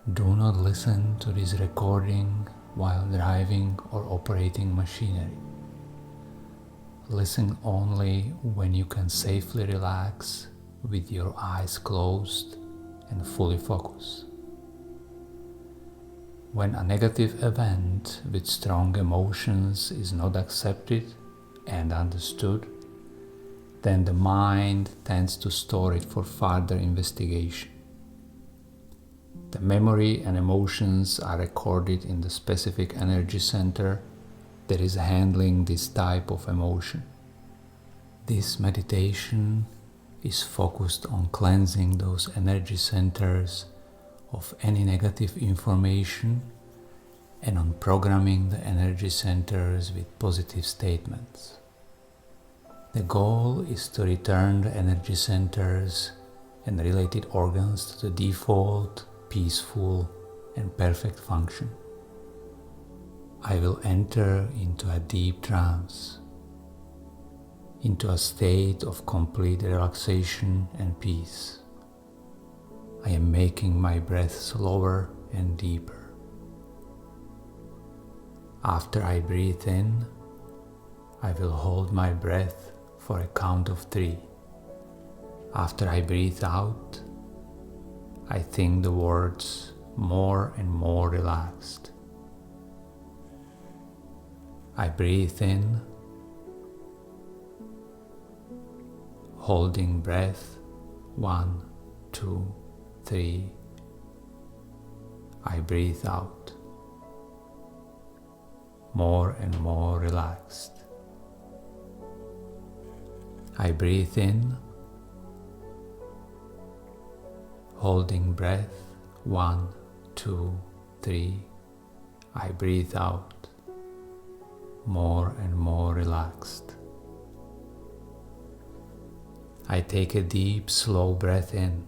Do not listen to this recording while driving or operating machinery. Listen only when you can safely relax with your eyes closed and fully focused. When a negative event with strong emotions is not accepted and understood, then the mind tends to store it for further investigation. The memory and emotions are recorded in the specific energy center that is handling this type of emotion. This meditation is focused on cleansing those energy centers of any negative information and on programming the energy centers with positive statements. The goal is to return the energy centers and related organs to the default, peaceful, and perfect function. I will enter into a deep trance, into a state of complete relaxation and peace. I am making my breath slower and deeper. After I breathe in, I will hold my breath for a count of 3. After I breathe out, I think the words more and more relaxed. I breathe in, holding breath 1, 2, 3. I breathe out, more and more relaxed. I breathe in, holding breath 1, 2, 3. I breathe out, more and more relaxed. I take a deep, slow breath in.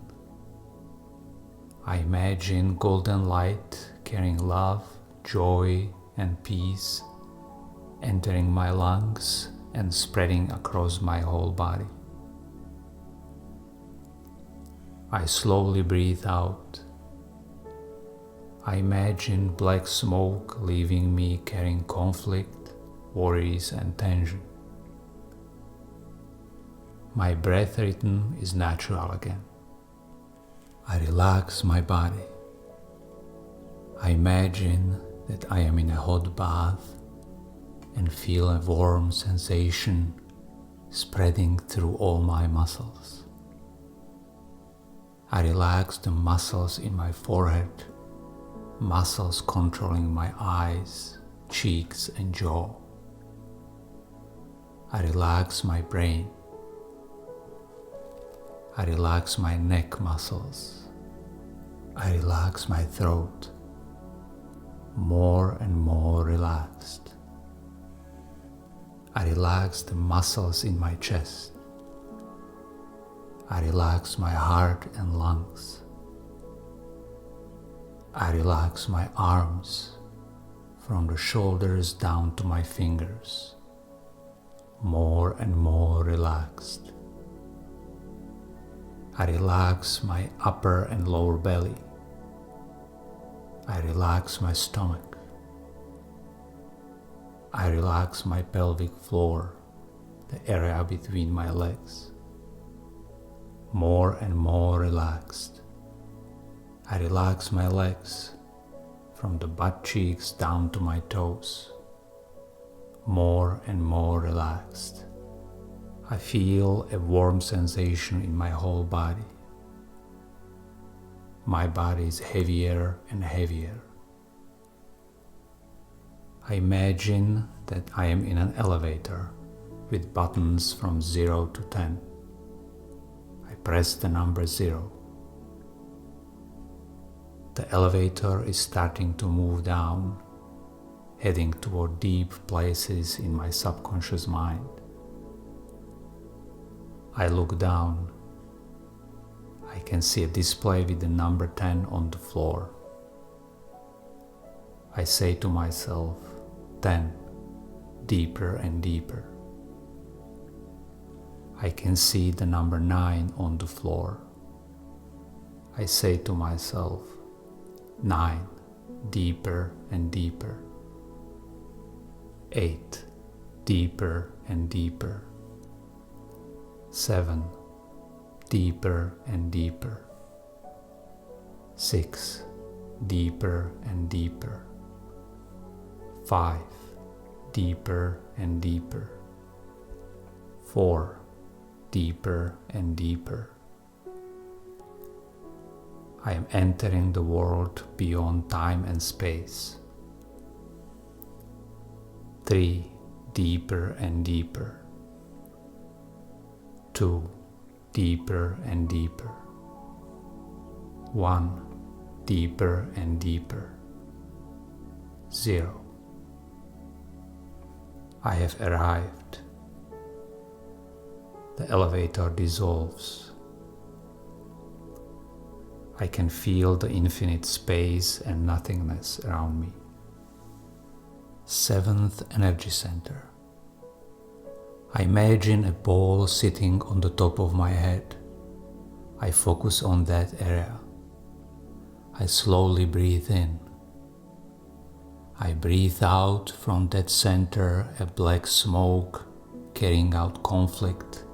I imagine golden light carrying love, joy, and peace entering my lungs and spreading across my whole body. I slowly breathe out. I imagine black smoke leaving me carrying conflict, worries, and tension. My breath rhythm is natural again. I relax my body. I imagine that I am in a hot bath and feel a warm sensation spreading through all my muscles. I relax the muscles in my forehead, muscles controlling my eyes, cheeks, and jaw. I relax my brain. I relax my neck muscles. I relax my throat, more and more relaxed. I relax the muscles in my chest. I relax my heart and lungs. I relax my arms from the shoulders down to my fingers, more and more relaxed. I relax my upper and lower belly. I relax my stomach. I relax my pelvic floor, the area between my legs, more and more relaxed. I relax my legs from the butt cheeks down to my toes, more and more relaxed. I feel a warm sensation in my whole body. My body is heavier and heavier. I imagine that I am in an elevator with buttons from 0 to 10. I press the number 0. The elevator is starting to move down, heading toward deep places in my subconscious mind. I look down. I can see a display with the number 10 on the floor. I say to myself, 10, deeper and deeper. I can see the number 9 on the floor. I say to myself, 9. Deeper and deeper. 8. Deeper and deeper. 7. Deeper and deeper. 6. Deeper and deeper. 5. Deeper and deeper. 4. Deeper and deeper. I am entering the world beyond time and space. 3. Deeper and deeper. 2. Deeper and deeper. 1. Deeper and deeper. 0. I have arrived. The elevator dissolves. I can feel the infinite space and nothingness around me. 7th energy center. I imagine a ball sitting on the top of my head. I focus on that area. I slowly breathe in. I breathe out from that center a black smoke carrying out conflict,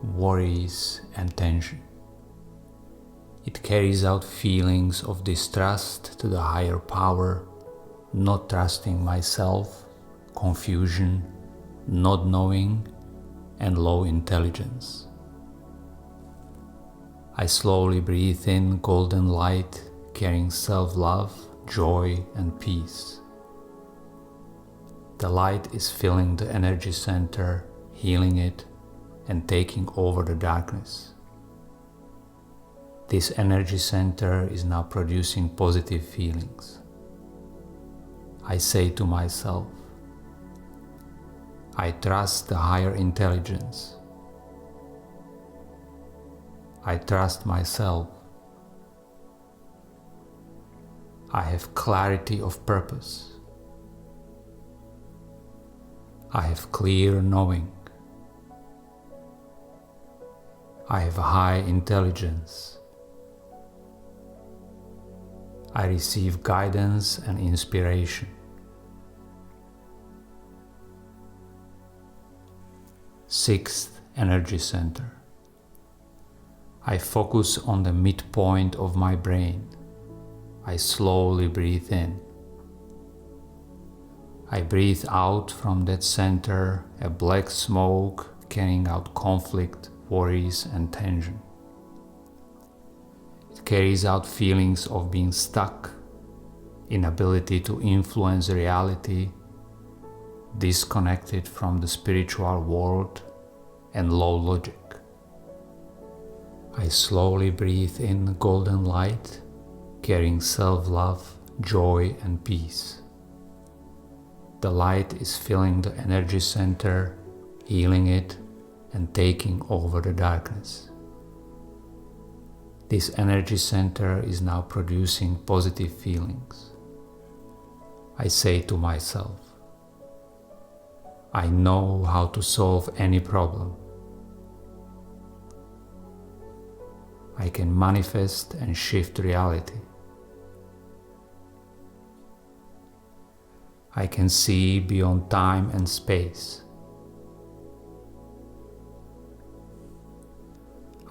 worries, and tension. It carries out feelings of distrust to the higher power, not trusting myself, confusion, not knowing, and low intelligence. I slowly breathe in golden light, carrying self-love, joy, and peace. The light is filling the energy center, healing it, and taking over the darkness. This energy center is now producing positive feelings. I say to myself, I trust the higher intelligence. I trust myself. I have clarity of purpose. I have clear knowing. I have high intelligence. I receive guidance and inspiration. 6th energy center. I focus on the midpoint of my brain. I slowly breathe in. I breathe out from that center a black smoke carrying out conflict, worries, and tension. It carries out feelings of being stuck, inability to influence reality, disconnected from the spiritual world, and low logic. I slowly breathe in golden light, carrying self-love, joy, and peace. The light is filling the energy center, healing it, and taking over the darkness. This energy center is now producing positive feelings. I say to myself, I know how to solve any problem. I can manifest and shift reality. I can see beyond time and space.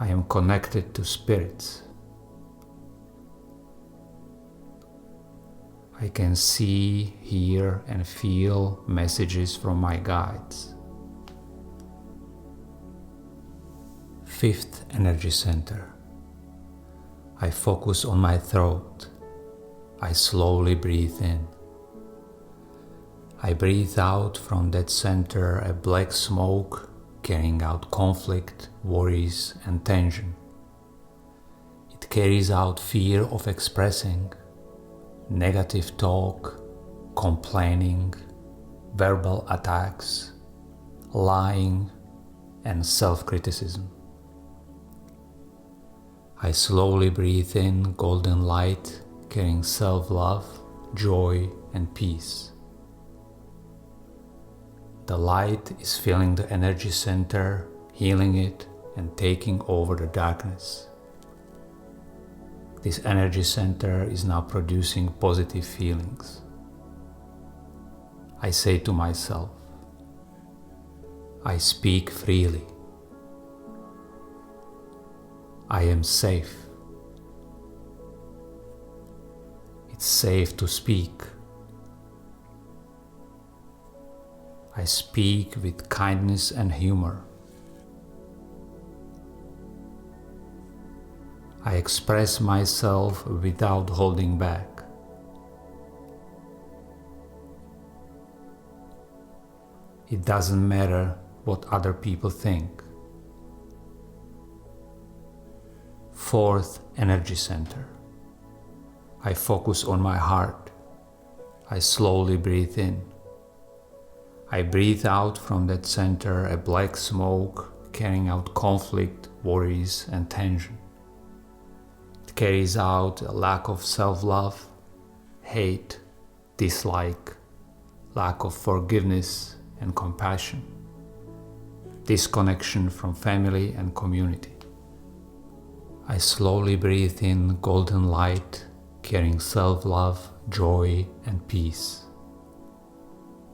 I am connected to spirits. I can see, hear, and feel messages from my guides. 5th energy center. I focus on my throat. I slowly breathe in. I breathe out from that center a black smoke carrying out conflict, worries, and tension. It carries out fear of expressing, negative talk, complaining, verbal attacks, lying, and self-criticism. I slowly breathe in golden light, carrying self-love, joy, and peace. The light is filling the energy center, healing it, and taking over the darkness. This energy center is now producing positive feelings. I say to myself, I speak freely. I am safe. It's safe to speak. I speak with kindness and humor. I express myself without holding back. It doesn't matter what other people think. Fourth energy center. I focus on my heart. I slowly breathe in. I breathe out from that center a black smoke carrying out conflict, worries, and tension. It carries out a lack of self-love, hate, dislike, lack of forgiveness and compassion, disconnection from family and community. I slowly breathe in golden light, carrying self-love, joy, and peace.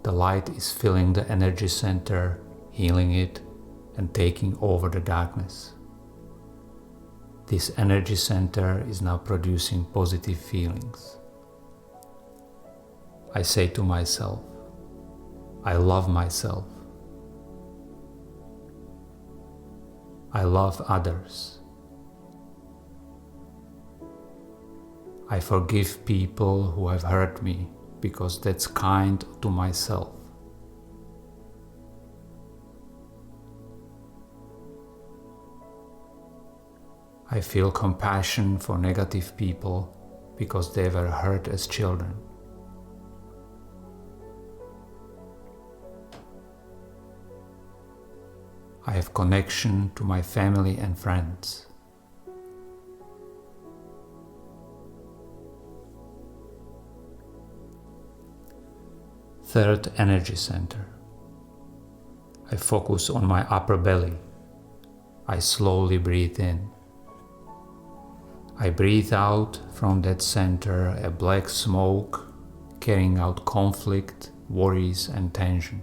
The light is filling the energy center, healing it, and taking over the darkness. This energy center is now producing positive feelings. I say to myself, I love myself. I love others. I forgive people who have hurt me because that's kind to myself. I feel compassion for negative people because they were hurt as children. I have connection to my family and friends. Third energy center. I focus on my upper belly. I slowly breathe in. I breathe out from that center a black smoke carrying out conflict, worries, and tension.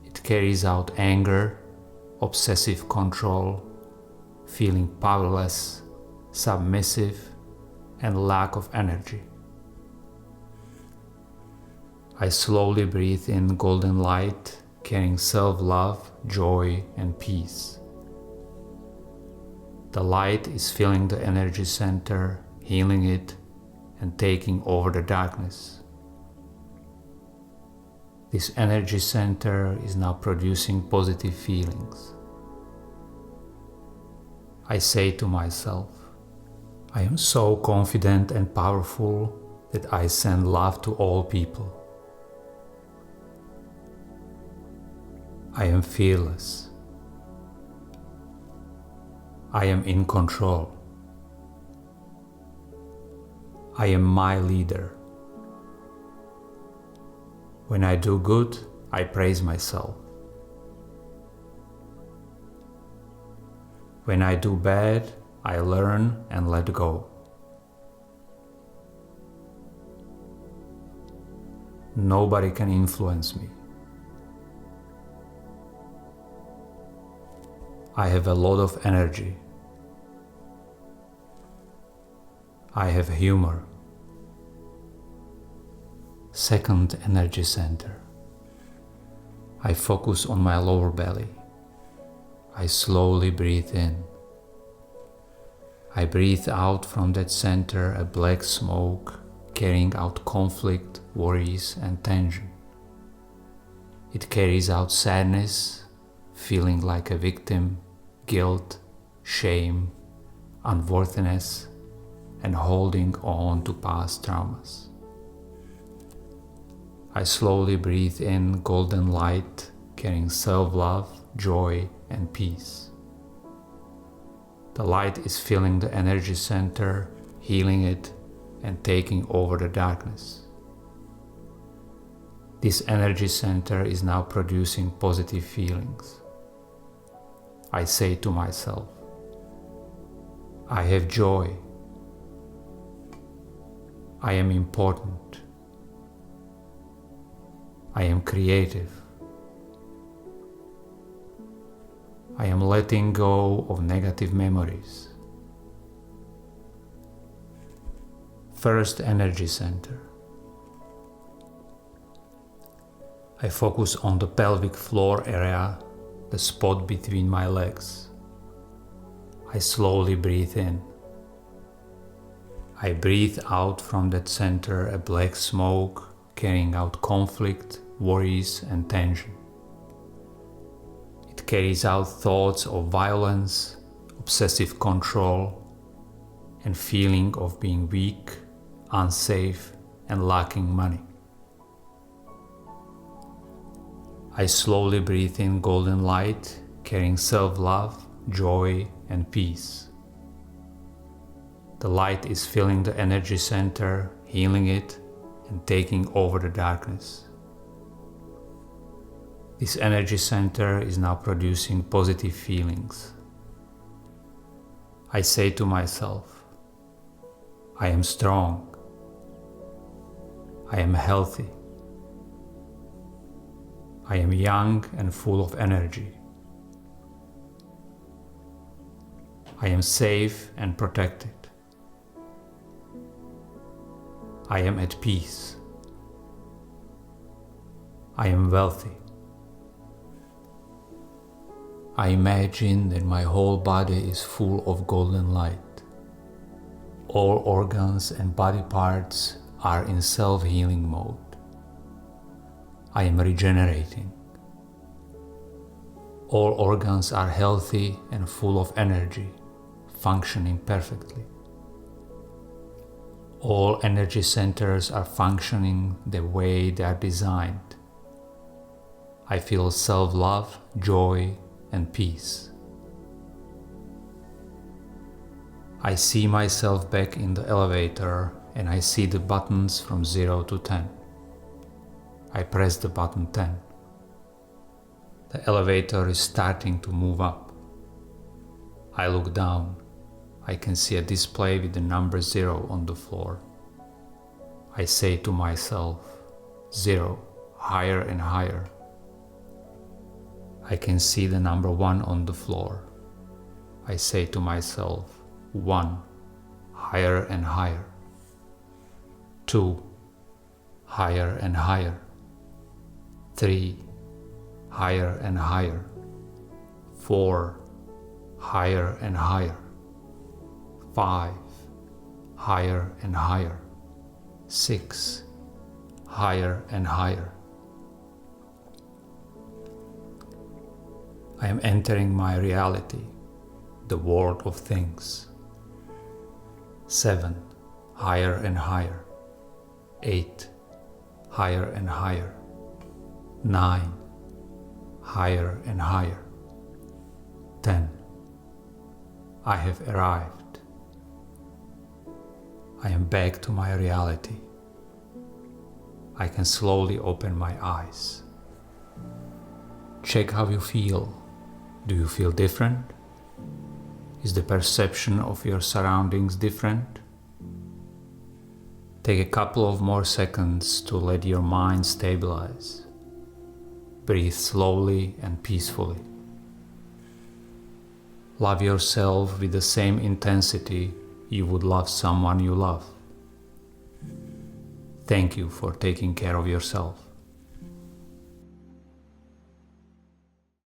It carries out anger, obsessive control, feeling powerless, submissive, and lack of energy. I slowly breathe in golden light, carrying self-love, joy, and peace. The light is filling the energy center, healing it, and taking over the darkness. This energy center is now producing positive feelings. I say to myself, I am so confident and powerful that I send love to all people. I am fearless. I am in control. I am my leader. When I do good, I praise myself. When I do bad, I learn and let go. Nobody can influence me. I have a lot of energy. I have humor. Second energy center. I focus on my lower belly. I slowly breathe in. I breathe out from that center a black smoke carrying out conflict, worries, and tension. It carries out sadness, feeling like a victim, guilt, shame, unworthiness, and holding on to past traumas. I slowly breathe in golden light, carrying self-love, joy, and peace. The light is filling the energy center, healing it, and taking over the darkness. This energy center is now producing positive feelings. I say to myself, I have joy. I am important. I am creative. I am letting go of negative memories. First energy center. I focus on the pelvic floor area, the spot between my legs. I slowly breathe in. I breathe out from that center a black smoke, carrying out conflict, worries, and tension. It carries out thoughts of violence, obsessive control, and feeling of being weak, unsafe, and lacking money. I slowly breathe in golden light, carrying self-love, joy, and peace. The light is filling the energy center, healing it, and taking over the darkness. This energy center is now producing positive feelings. I say to myself, I am strong. I am healthy. I am young and full of energy. I am safe and protected. I am at peace. I am wealthy. I imagine that my whole body is full of golden light. All organs and body parts are in self-healing mode. I am regenerating. All organs are healthy and full of energy, functioning perfectly. All energy centers are functioning the way they are designed. I feel self-love, joy, and peace. I see myself back in the elevator and I see the buttons from 0 to 10. I press the button 10. The elevator is starting to move up. I look down. I can see a display with the number 0 on the floor. I say to myself, 0, higher and higher. I can see the number 1 on the floor. I say to myself, 1, higher and higher. 2, higher and higher. 3, higher and higher. 4, higher and higher. 5, higher and higher. 6, higher and higher. I am entering my reality, the world of things. 7, higher and higher. 8, higher and higher. 9, higher and higher. 10, I have arrived. I am back to my reality. I can slowly open my eyes. Check how you feel. Do you feel different? Is the perception of your surroundings different? Take a couple of more seconds to let your mind stabilize. Breathe slowly and peacefully. Love yourself with the same intensity you would love someone you love. Thank you for taking care of yourself.